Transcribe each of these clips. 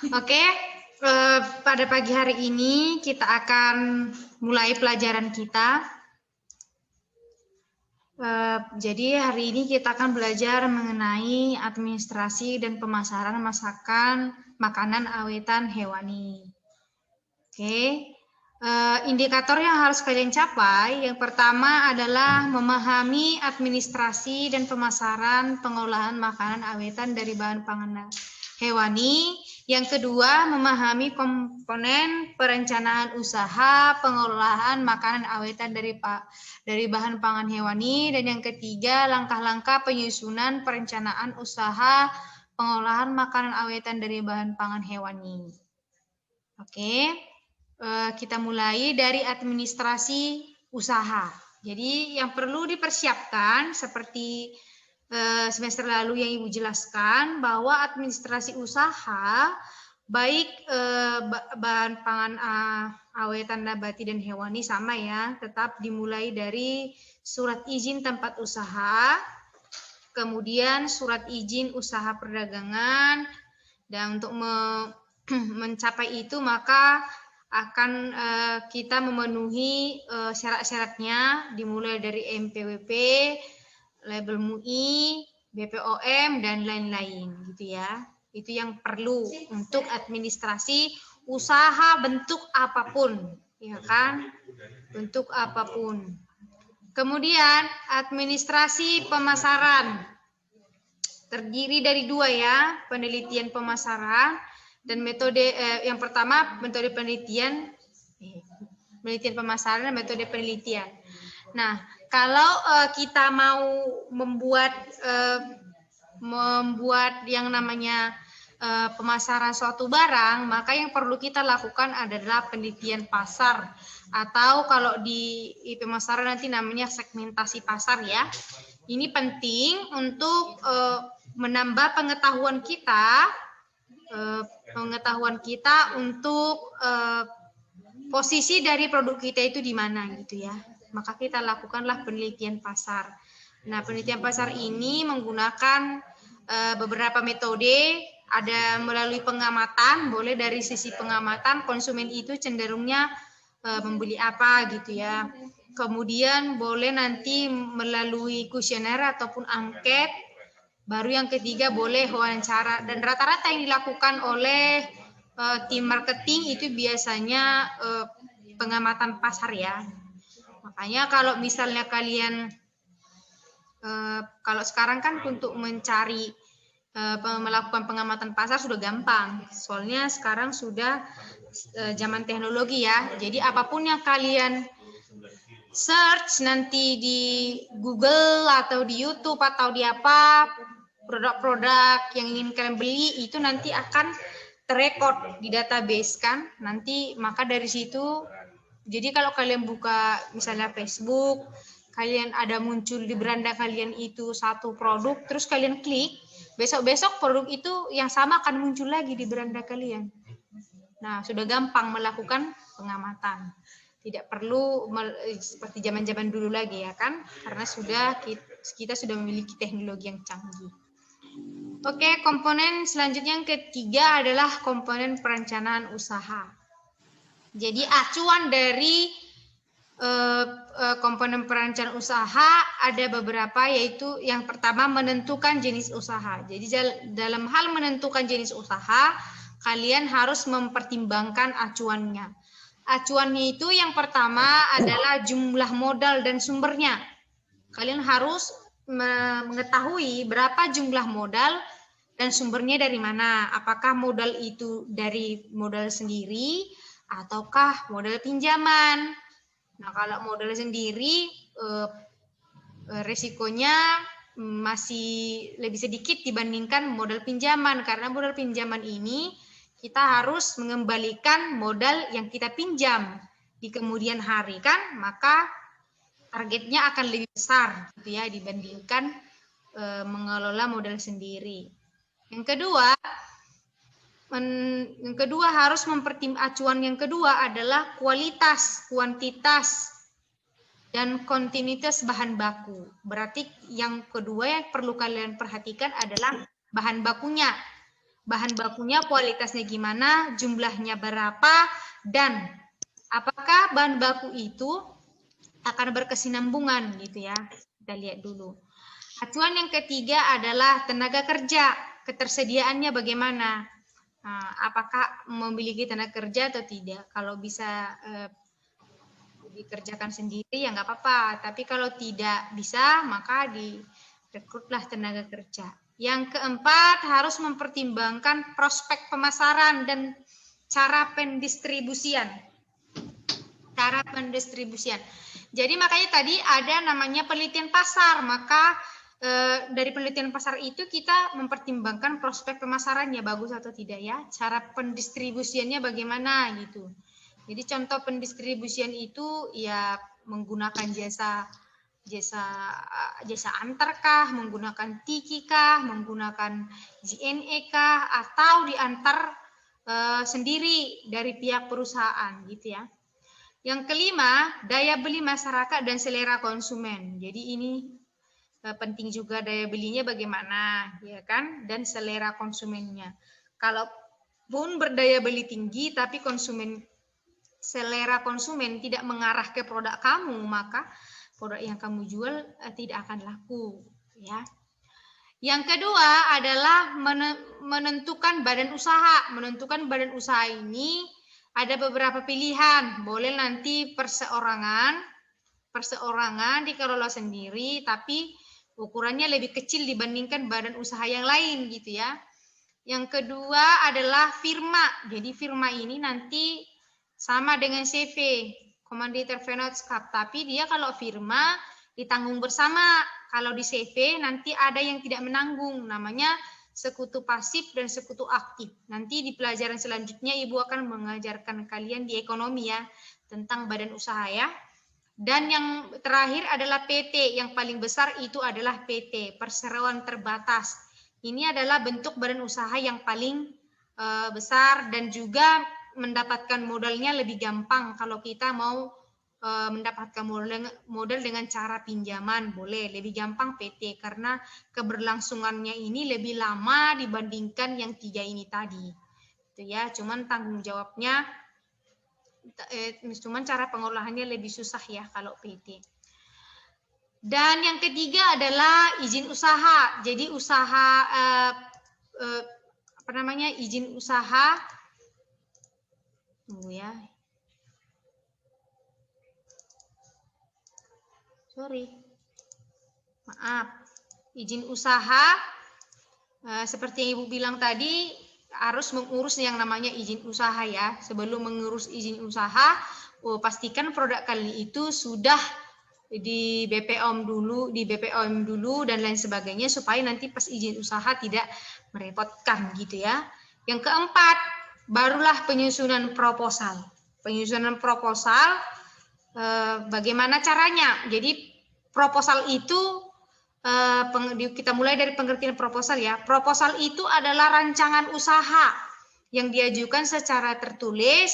Oke, pada pagi hari ini kita akan mulai pelajaran kita. Jadi hari ini kita akan belajar mengenai administrasi dan pemasaran makanan awetan hewani. Oke, indikator yang harus kalian capai, yang pertama adalah memahami administrasi dan pemasaran pengolahan makanan awetan dari bahan pangan hewani. Yang kedua, memahami komponen perencanaan usaha pengolahan makanan awetan dari bahan pangan hewani. Dan yang ketiga, langkah-langkah penyusunan perencanaan usaha pengolahan makanan awetan dari bahan pangan hewani. Oke, kita mulai dari administrasi usaha. Jadi yang perlu dipersiapkan seperti semester lalu yang Ibu jelaskan, bahwa administrasi usaha baik bahan pangan awetan nabati dan hewani sama ya, tetap dimulai dari surat izin tempat usaha, kemudian surat izin usaha perdagangan, dan untuk mencapai itu maka akan kita memenuhi syarat-syaratnya, dimulai dari MPWP, label MUI, BPOM, dan lain-lain gitu ya. Itu yang perlu untuk administrasi usaha bentuk apapun, ya kan? Bentuk apapun. Kemudian administrasi pemasaran terdiri dari dua ya, penelitian pemasaran dan metode yang pertama metode penelitian pemasaran dan metode penelitian. Nah, kalau kita mau membuat yang namanya pemasaran suatu barang, maka yang perlu kita lakukan adalah penelitian pasar, atau kalau di pemasaran nanti namanya segmentasi pasar ya. Ini penting untuk menambah pengetahuan kita untuk posisi dari produk kita itu di mana gitu ya. Maka kita lakukanlah penelitian pasar. Nah, penelitian pasar ini menggunakan beberapa metode, ada melalui pengamatan, boleh dari sisi pengamatan konsumen itu cenderungnya membeli apa gitu ya. Kemudian boleh nanti melalui kuesioner ataupun angket. Baru yang ketiga boleh wawancara. Dan rata-rata yang dilakukan oleh tim marketing itu biasanya pengamatan pasar ya. Makanya kalau misalnya kalian kalau sekarang kan untuk mencari melakukan pengamatan pasar sudah gampang. Soalnya sekarang sudah zaman teknologi ya. Jadi apapun yang kalian search nanti di Google atau di YouTube atau di apa, produk-produk yang ingin kalian beli itu nanti akan terrekord di database kan. Nanti maka dari situ, jadi kalau kalian buka misalnya Facebook, kalian ada muncul di beranda kalian itu satu produk, terus kalian klik, besok-besok produk itu yang sama akan muncul lagi di beranda kalian. Nah, sudah gampang melakukan pengamatan. Tidak perlu seperti zaman-zaman dulu lagi ya kan, karena kita sudah memiliki teknologi yang canggih. Oke, komponen selanjutnya yang ketiga adalah komponen perencanaan usaha. Jadi acuan dari komponen perencanaan usaha ada beberapa, yaitu yang pertama menentukan jenis usaha. Jadi dalam hal menentukan jenis usaha, kalian harus mempertimbangkan acuannya. Acuannya itu yang pertama adalah jumlah modal dan sumbernya. Kalian harus mengetahui berapa jumlah modal dan sumbernya dari mana. Apakah modal itu dari modal sendiri ataukah modal pinjaman. Nah, kalau modal sendiri risikonya masih lebih sedikit dibandingkan modal pinjaman, karena modal pinjaman ini kita harus mengembalikan modal yang kita pinjam di kemudian hari kan, maka targetnya akan lebih besar gitu ya dibandingkan mengelola modal sendiri. Yang kedua harus acuan yang kedua adalah kualitas, kuantitas, dan kontinuitas bahan baku. Berarti yang kedua yang perlu kalian perhatikan adalah bahan bakunya. bahan bakunya kualitasnya gimana, jumlahnya berapa, dan apakah bahan baku itu akan berkesinambungan gitu ya. Kita lihat dulu. Acuan yang ketiga adalah tenaga kerja, ketersediaannya bagaimana. Nah, apakah memiliki tenaga kerja atau tidak. Kalau bisa dikerjakan sendiri ya nggak apa-apa, tapi kalau tidak bisa maka direkrutlah tenaga kerja. Yang keempat, harus mempertimbangkan prospek pemasaran dan cara pendistribusian. Cara pendistribusian. Jadi makanya tadi ada namanya penelitian pasar, maka dari penelitian pasar itu kita mempertimbangkan prospek pemasarannya bagus atau tidak ya, cara pendistribusiannya bagaimana gitu. Jadi contoh pendistribusian itu ya menggunakan jasa antar kah, menggunakan Tiki kah, menggunakan JNE kah, atau diantar sendiri dari pihak perusahaan gitu ya. Yang kelima, daya beli masyarakat dan selera konsumen. Jadi ini penting juga daya belinya bagaimana, ya kan? Dan selera konsumennya. Kalaupun berdaya beli tinggi, tapi selera konsumen tidak mengarah ke produk kamu, maka produk yang kamu jual tidak akan laku, ya. Yang kedua adalah menentukan badan usaha. Menentukan badan usaha ini ada beberapa pilihan. Boleh nanti perseorangan dikelola sendiri, tapi ukurannya lebih kecil dibandingkan badan usaha yang lain gitu ya. Yang kedua adalah firma. Jadi firma ini nanti sama dengan CV, Commanditaire Vennootschap, tapi dia kalau firma ditanggung bersama. Kalau di CV nanti ada yang tidak menanggung, namanya sekutu pasif dan sekutu aktif. Nanti di pelajaran selanjutnya Ibu akan mengajarkan kalian di ekonomi ya, tentang badan usaha ya. Dan yang terakhir adalah PT, yang paling besar itu adalah PT, perseroan terbatas. Ini adalah bentuk badan usaha yang paling besar dan juga mendapatkan modalnya lebih gampang. Kalau kita mau mendapatkan modal dengan cara pinjaman, boleh lebih gampang PT karena keberlangsungannya ini lebih lama dibandingkan yang 3 ini tadi. Itu ya, cuman tanggung jawabnya cuman cara pengolahannya lebih susah ya kalau PT. Dan yang ketiga adalah izin usaha. Jadi usaha izin usaha. Tunggu ya. Sorry. Maaf. Izin usaha seperti yang Ibu bilang tadi harus mengurus yang namanya izin usaha ya. Sebelum mengurus izin usaha, pastikan produk kalian itu sudah di BPOM dulu dan lain sebagainya supaya nanti pas izin usaha tidak merepotkan gitu ya. Yang keempat, barulah penyusunan proposal. Penyusunan proposal bagaimana caranya? Jadi proposal itu kita mulai dari pengertian proposal ya. Proposal itu adalah rancangan usaha yang diajukan secara tertulis,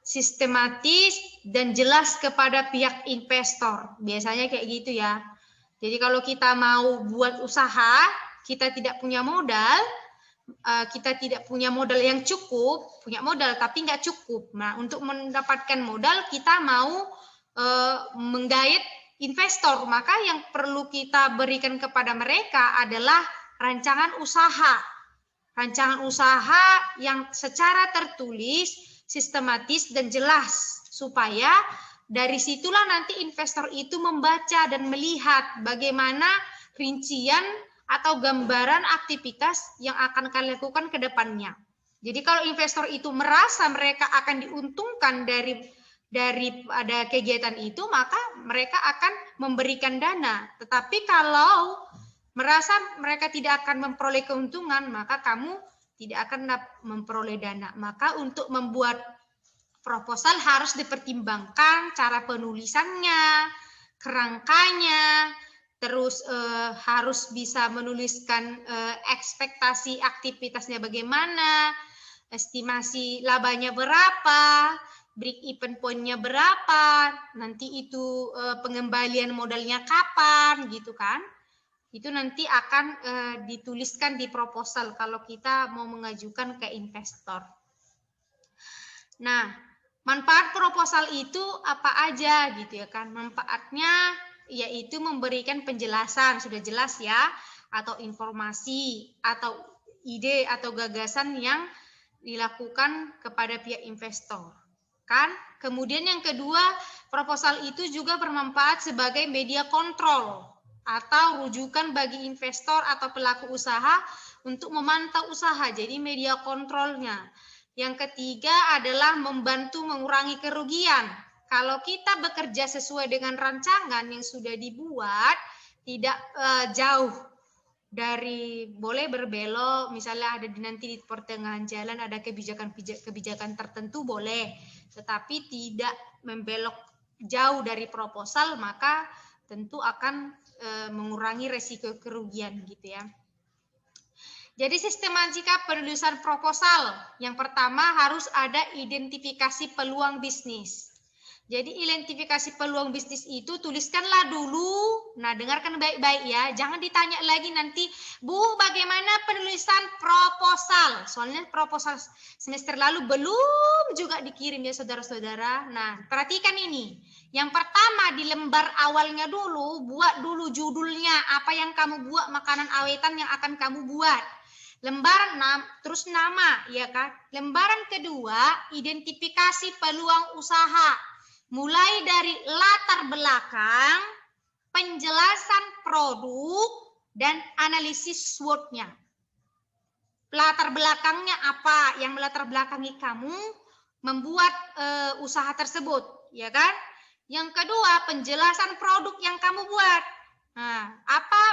sistematis, dan jelas kepada pihak investor. Biasanya kayak gitu ya. Jadi kalau kita mau buat usaha, kita tidak punya modal, yang cukup, punya modal tapi nggak cukup. Nah, untuk mendapatkan modal kita mau menggait investor, maka yang perlu kita berikan kepada mereka adalah rancangan usaha. Rancangan usaha yang secara tertulis, sistematis, dan jelas. Supaya dari situlah nanti investor itu membaca dan melihat bagaimana rincian atau gambaran aktivitas yang akan kalian lakukan ke depannya. Jadi kalau investor itu merasa mereka akan diuntungkan dari ada kegiatan itu, maka mereka akan memberikan dana. Tetapi kalau merasa mereka tidak akan memperoleh keuntungan, maka kamu tidak akan memperoleh dana. Maka untuk membuat proposal harus dipertimbangkan cara penulisannya, kerangkanya, terus harus bisa menuliskan ekspektasi aktivitasnya bagaimana, estimasi labanya berapa, break even point-nya berapa, nanti itu pengembalian modalnya kapan gitu kan. Itu nanti akan dituliskan di proposal kalau kita mau mengajukan ke investor. Nah, manfaat proposal itu apa aja gitu ya kan? Manfaatnya yaitu memberikan penjelasan, sudah jelas ya, atau informasi atau ide atau gagasan yang dilakukan kepada pihak investor. Kan? Kemudian yang kedua, proposal itu juga bermanfaat sebagai media kontrol atau rujukan bagi investor atau pelaku usaha untuk memantau usaha. Jadi media kontrolnya. Yang ketiga adalah membantu mengurangi kerugian. Kalau kita bekerja sesuai dengan rancangan yang sudah dibuat, tidak jauh dari boleh berbelok, misalnya ada nanti di pertengahan jalan ada kebijakan tertentu boleh, tetapi tidak membelok jauh dari proposal, maka tentu akan mengurangi resiko kerugian gitu ya. Jadi sistematika penulisan proposal, yang pertama harus ada identifikasi peluang bisnis. Jadi identifikasi peluang bisnis itu tuliskanlah dulu. Nah, dengarkan baik-baik ya. Jangan ditanya lagi nanti, Bu, bagaimana penulisan proposal? Soalnya proposal semester lalu belum juga dikirim ya saudara-saudara. Nah, perhatikan ini. Yang pertama di lembar awalnya dulu, buat dulu judulnya. Apa yang kamu buat, makanan awetan yang akan kamu buat. Lembaran terus nama, ya kan? Lembaran kedua, identifikasi peluang usaha. Mulai dari latar belakang, penjelasan produk, dan analisis SWOT-nya. Latar belakangnya apa yang melatar belakangi kamu membuat usaha tersebut, ya kan? Yang kedua, penjelasan produk yang kamu buat. Nah, apa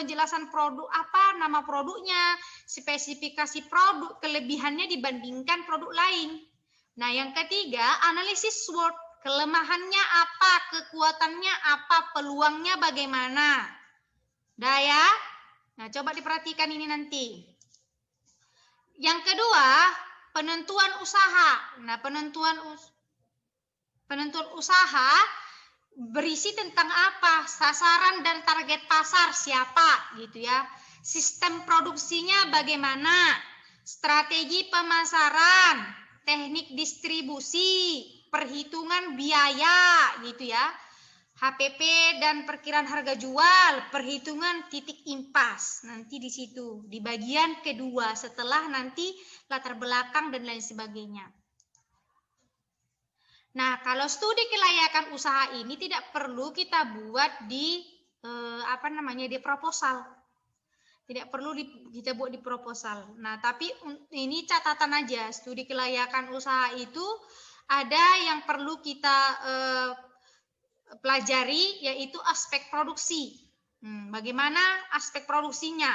penjelasan produk, apa nama produknya, spesifikasi produk, kelebihannya dibandingkan produk lain. Nah, yang ketiga, analisis SWOT. Kelemahannya apa, kekuatannya apa, peluangnya bagaimana. Dah ya? Nah, coba diperhatikan ini nanti. Yang kedua, penentuan usaha. Nah, penentuan usaha berisi tentang apa? Sasaran dan target pasar siapa gitu ya. Sistem produksinya bagaimana? Strategi pemasaran, teknik distribusi, perhitungan biaya gitu ya. HPP dan perkiraan harga jual, perhitungan titik impas. Nanti di situ di bagian kedua setelah nanti latar belakang dan lain sebagainya. Nah, kalau studi kelayakan usaha ini tidak perlu kita buat di di proposal. Tidak perlu kita buat di proposal. Nah, tapi ini catatan aja, studi kelayakan usaha itu ada yang perlu kita pelajari, yaitu aspek produksi. Bagaimana aspek produksinya?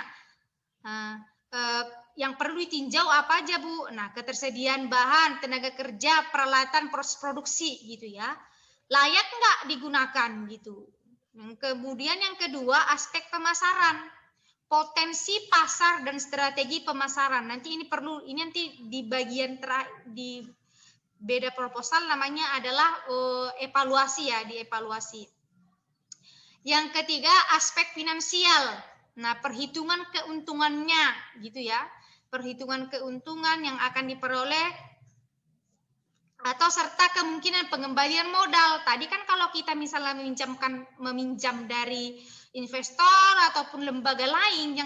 Yang perlu ditinjau apa aja, Bu? Nah, ketersediaan bahan, tenaga kerja, peralatan, proses produksi gitu ya. Layak nggak digunakan gitu. Kemudian yang kedua, aspek pemasaran. Potensi pasar dan strategi pemasaran. Nanti ini perlu, ini nanti di bagian di beda proposal namanya adalah evaluasi ya, dievaluasi. Yang ketiga, aspek finansial. Nah, perhitungan keuntungannya gitu ya. Perhitungan keuntungan yang akan diperoleh atau serta kemungkinan pengembalian modal. Tadi kan kalau kita misalnya meminjam dari investor ataupun lembaga lain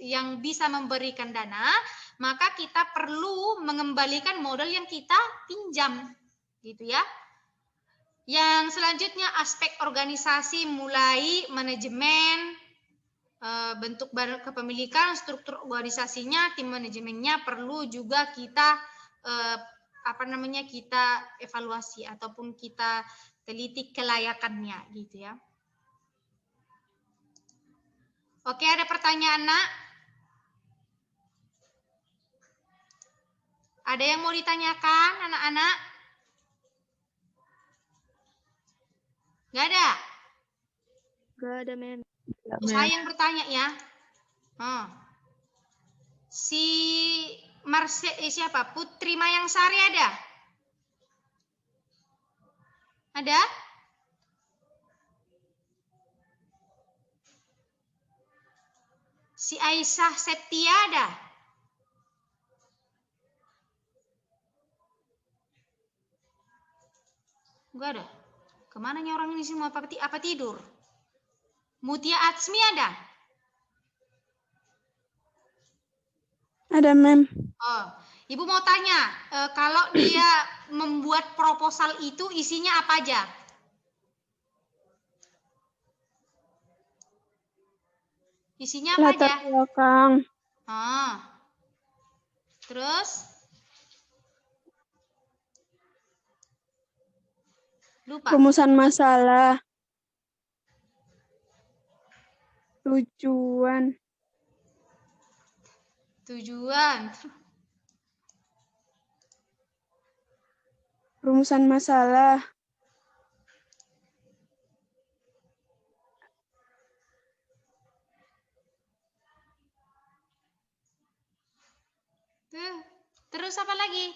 yang bisa memberikan dana, maka kita perlu mengembalikan modal yang kita pinjam, gitu ya. Yang selanjutnya aspek organisasi, mulai manajemen, bentuk kepemilikan, struktur organisasinya, tim manajemennya perlu juga kita kita evaluasi ataupun kita teliti kelayakannya gitu ya. Oke, ada pertanyaan, Nak? Ada yang mau ditanyakan, anak-anak? Nggak ada? Nggak ada, Men. Saya yang bertanya ya. Siapa? Putri Mayangsari ada? Ada? Si Aisyah Septiada. Enggak ada. Kemana nih orang ini semua? Apa tidur? Mutia Atsmi ada? Ada, Mem. Oh, Ibu mau tanya, kalau dia membuat proposal itu isinya apa aja? Isinya apa Latar aja? belakang, Oh. Terus? Lupa. rumusan masalah, tujuan, Tujuan. rumusan masalah, Terus apa lagi?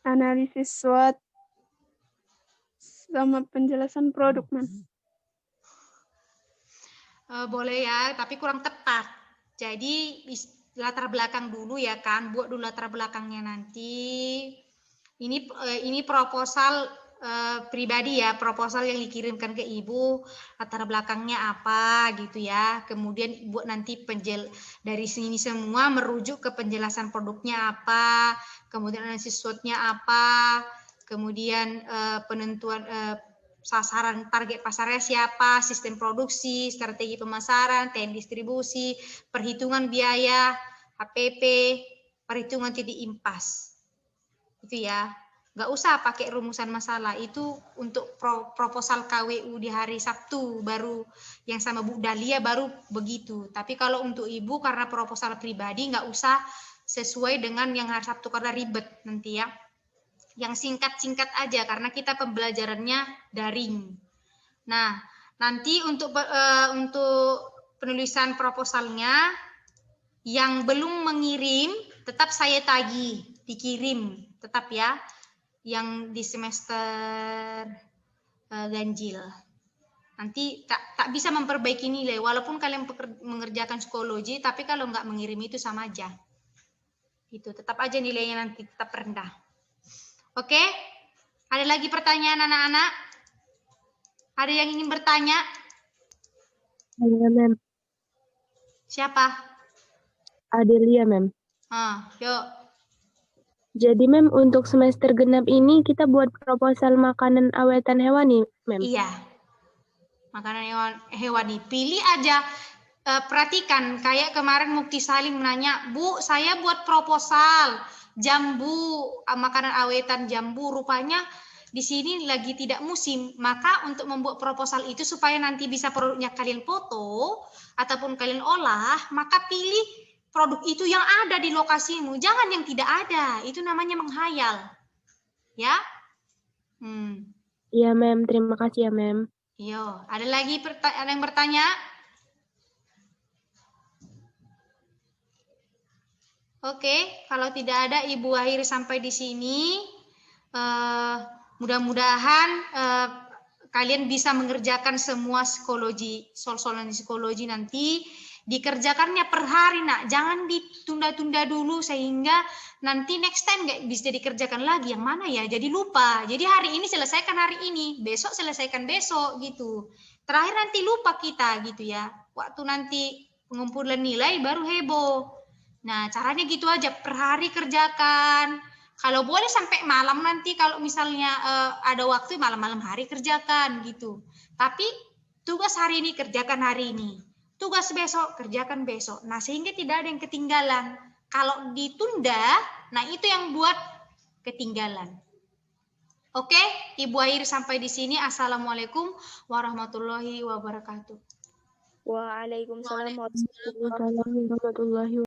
analisis SWOT, sama penjelasan produk, Mem. Boleh ya, tapi kurang tepat. Jadi latar belakang dulu ya kan, buat dulu latar belakangnya nanti. Ini proposal pribadi ya, proposal yang dikirimkan ke ibu, latar belakangnya apa gitu ya. Kemudian buat nanti dari sini semua merujuk ke penjelasan produknya apa, kemudian analisis SWOT-nya apa, kemudian penentuan sasaran target pasarnya siapa, sistem produksi, strategi pemasaran, teknik distribusi, perhitungan biaya, HPP, perhitungan titik impas. Itu ya. Nggak usah pakai rumusan masalah. Itu untuk proposal KWU di hari Sabtu baru yang sama Bu Dahlia baru begitu. Tapi kalau untuk Ibu karena proposal pribadi nggak usah sesuai dengan yang hari Sabtu karena ribet nanti ya. Yang singkat-singkat aja karena kita pembelajarannya daring. Nah, nanti untuk penulisan proposalnya yang belum mengirim tetap saya tagih, dikirim tetap ya. Yang di semester ganjil. Nanti tak bisa memperbaiki nilai walaupun kalian mengerjakan psikologi, tapi kalau nggak mengirim itu sama aja. Itu tetap aja nilainya nanti tetap rendah. Oke, ada lagi pertanyaan anak-anak? Ada yang ingin bertanya? Iya, Mem. Siapa? Adelia, Mem. Yuk. Jadi, Mem, untuk semester genap ini kita buat proposal makanan awetan hewani, Mem. Iya. Makanan hewani. Pilih aja. Perhatikan, kayak kemarin Mukti Salim menanya, Bu, saya buat proposal jambu, makanan awetan jambu, rupanya di sini lagi tidak musim. Maka untuk membuat proposal itu supaya nanti bisa produknya kalian foto ataupun kalian olah, maka pilih produk itu yang ada di lokasimu, jangan yang tidak ada. Itu namanya menghayal. Ya? Iya, Mem. Terima kasih ya, Mem. Yo, ada lagi ada yang bertanya? Oke, kalau tidak ada Ibu akhiri sampai di sini. Mudah-mudahan kalian bisa mengerjakan semua psikologi, soal-soalan psikologi nanti. Dikerjakannya per hari, nak. Jangan ditunda-tunda dulu sehingga nanti next time nggak bisa dikerjakan lagi. Yang mana ya? Jadi lupa. Jadi hari ini selesaikan hari ini, besok selesaikan besok gitu. Terakhir nanti lupa kita gitu ya. Waktu nanti pengumpulan nilai baru heboh. Nah, caranya gitu aja, per hari kerjakan. Kalau boleh sampai malam nanti, kalau misalnya ada waktu malam-malam hari kerjakan gitu. Tapi tugas hari ini kerjakan hari ini. Tugas besok kerjakan besok. Nah, sehingga tidak ada yang ketinggalan. Kalau ditunda, nah itu yang buat ketinggalan. Oke, Ibu akhir sampai di sini. Assalamualaikum warahmatullahi wabarakatuh. Waalaikumsalam warahmatullahi wabarakatuh.